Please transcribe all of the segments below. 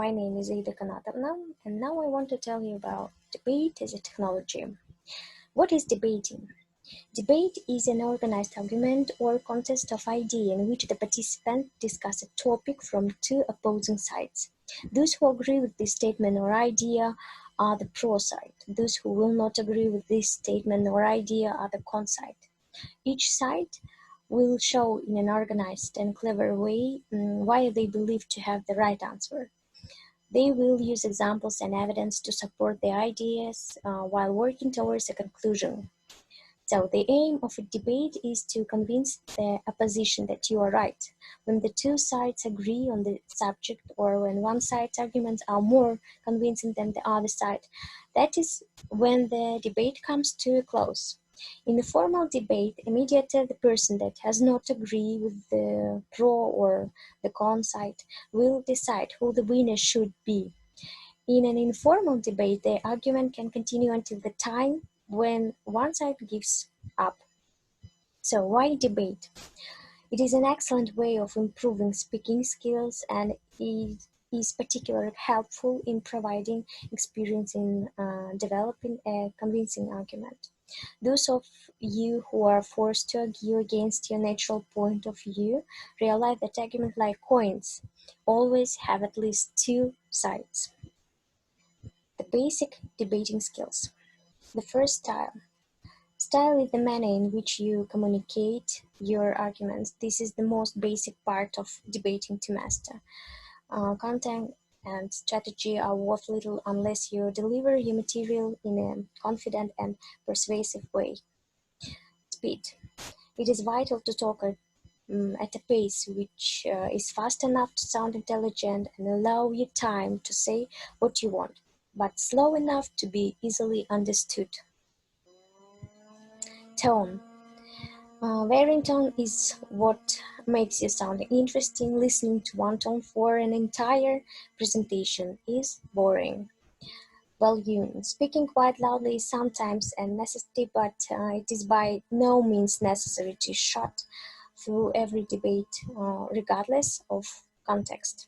my name is Aida Kanatovna, and now I want to tell you about debate as a technology. What is debating? Debate is an organized argument or contest of idea in which the participants discuss a topic from two opposing sides. Those who agree with this statement or idea are the pro side. Those who will not agree with this statement or idea are the con side. Each side will show in an organized and clever way why they believe to have the right answer. They will use examples and evidence to support their ideas while working towards a conclusion. So the aim of a debate is to convince the opposition that you are right. When the two sides agree on the subject, or when one side's arguments are more convincing than the other side, that is when the debate comes to a close. In a formal debate, a mediator, the person that has not agreed with the pro or the con side, will decide who the winner should be. In an informal debate, the argument can continue until the time when one side gives up. So why debate? It is an excellent way of improving speaking skills, and it is particularly helpful in providing experience in developing a convincing argument. Those of you who are forced to argue against your natural point of view realize that arguments like coins always have at least two sides. The basic debating skills. The first, style. Style is the manner in which you communicate your arguments. This is the most basic part of debating to master. Content and strategy are worth little unless you deliver your material in a confident and persuasive way. Speed. It is vital to talk at a pace which is fast enough to sound intelligent and allow you time to say what you want, but slow enough to be easily understood. Tone. Varying tone is what makes you sound interesting. Listening to one tone for an entire presentation is boring. Volume. Speaking quite loudly is sometimes a necessity, but it is by no means necessary to shut through every debate, regardless of context.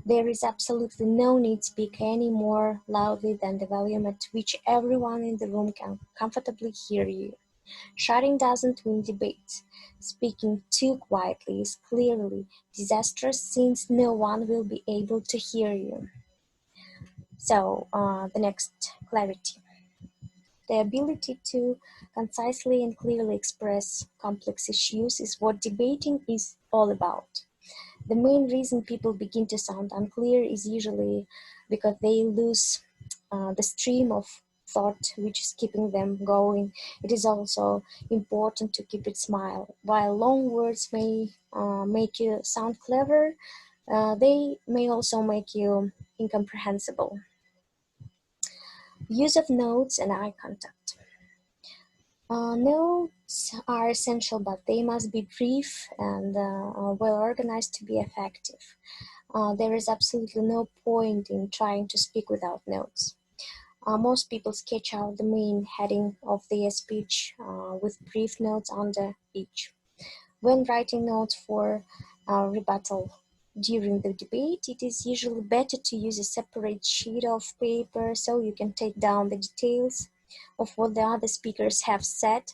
There is absolutely no need to speak any more loudly than the volume at which everyone in the room can comfortably hear you. Shouting doesn't win debates. Speaking too quietly is clearly disastrous since no one will be able to hear you. So, the next, clarity. The ability to concisely and clearly express complex issues is what debating is all about. The main reason people begin to sound unclear is usually because they lose the stream of thought which is keeping them going. It is also important to keep it smile. While long words may make you sound clever, they may also make you incomprehensible. Use of notes and eye contact. Notes are essential, but they must be brief and well organized to be effective. There is absolutely no point in trying to speak without notes. Most people sketch out the main heading of their speech with brief notes under each. When writing notes for rebuttal during the debate, it is usually better to use a separate sheet of paper so you can take down the details of what the other speakers have said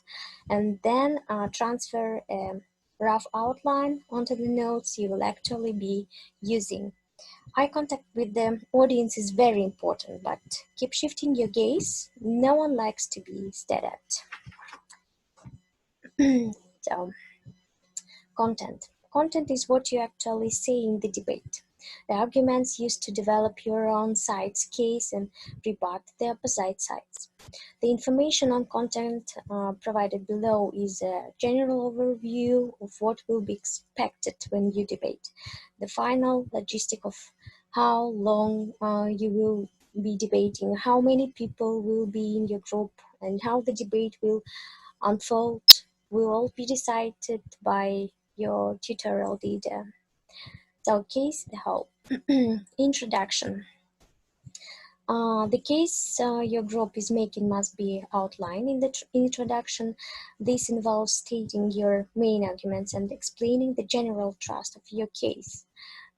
and then transfer a rough outline onto the notes you will actually be using. Eye contact with the audience is very important, but keep shifting your gaze. No one likes to be stared at. So, content. Content is what you actually say in the debate. The arguments used to develop your own side's case and rebut the opposite sides. The information on content provided below is a general overview of what will be expected when you debate. The final logistic of how long you will be debating, how many people will be in your group, and how the debate will unfold will all be decided by your tutorial leader. So, case the whole. Introduction. The case your group is making must be outlined in the introduction. This involves stating your main arguments and explaining the general thrust of your case.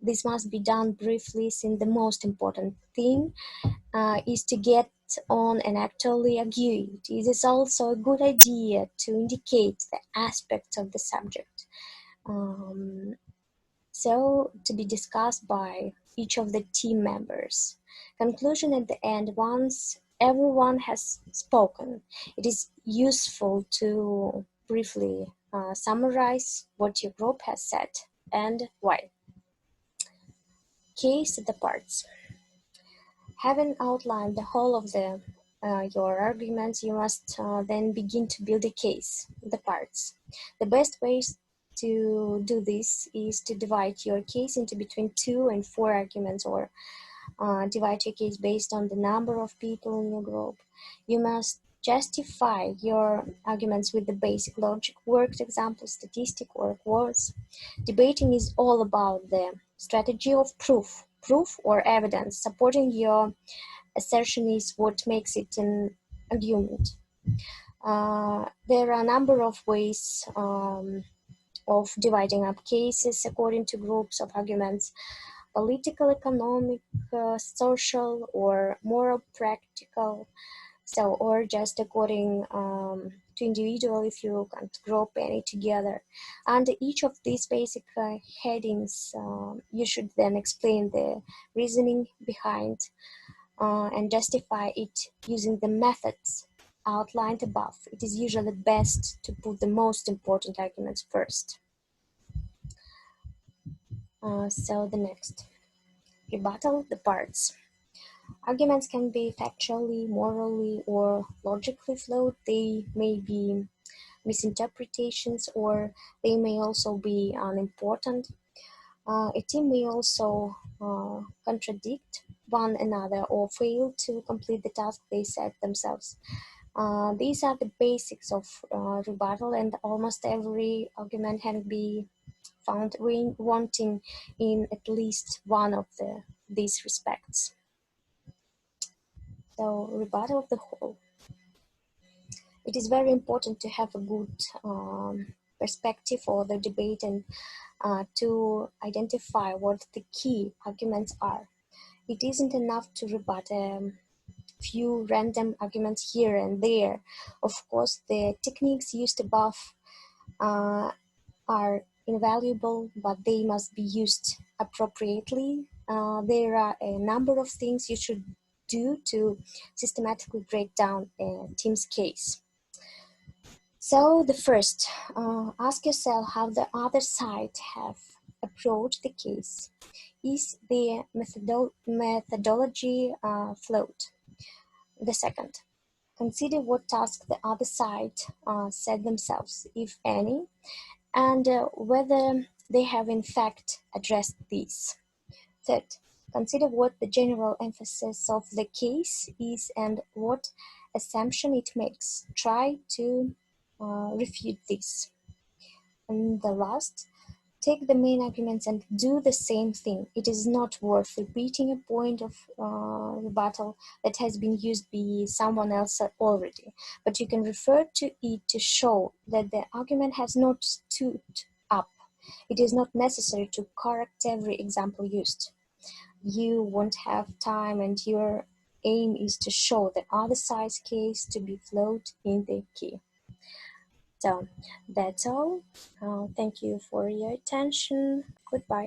This must be done briefly, since the most important thing is to get on and actually argue it. It is also a good idea to indicate the aspects of the subject, so to be discussed by each of the team members. Conclusion at the end. Once everyone has spoken, it is useful to briefly summarize what your group has said and why. Case the parts. Having outlined the whole of your arguments, you must then begin to build a case, the parts. The best ways to do this is to divide your case into between 2 and 4 arguments, or divide your case based on the number of people in your group. You must justify your arguments with the basic logic, worked example, statistic, or words. Debating is all about the strategy of proof or evidence. Supporting your assertion is what makes it an argument. There are a number of ways of dividing up cases according to groups of arguments: political, economic, social, or moral, practical. So, or just according to individual, if you can't group any together. Under each of these basic headings, you should then explain the reasoning behind and justify it using the methods outlined above. It is usually best to put the most important arguments first. So the next, rebuttal the parts. Arguments can be factually, morally, or logically flawed. They may be misinterpretations, or they may also be unimportant. A team may also contradict one another or fail to complete the task they set themselves. These are the basics of rebuttal, and almost every argument can be found wanting in at least one of these respects. So, rebuttal of the whole. It is very important to have a good perspective for the debate and to identify what the key arguments are. It isn't enough to rebut a few random arguments here and there. Of course, the techniques used above are invaluable, but they must be used appropriately. There are a number of things you should do to systematically break down a team's case. So the first, ask yourself how the other side have approached the case. Is the methodology flawed? The second, consider what task the other side set themselves, if any, and whether they have in fact addressed these. Third, consider what the general emphasis of the case is and what assumption it makes. Try to refute this. And the last, take the main arguments and do the same thing. It is not worth repeating a point of rebuttal that has been used by someone else already, but you can refer to it to show that the argument has not stood up. It is not necessary to correct every example used. You won't have time, and your aim is to show the other side's case to be flawed in the key. So that's all. Thank you for your attention. Goodbye.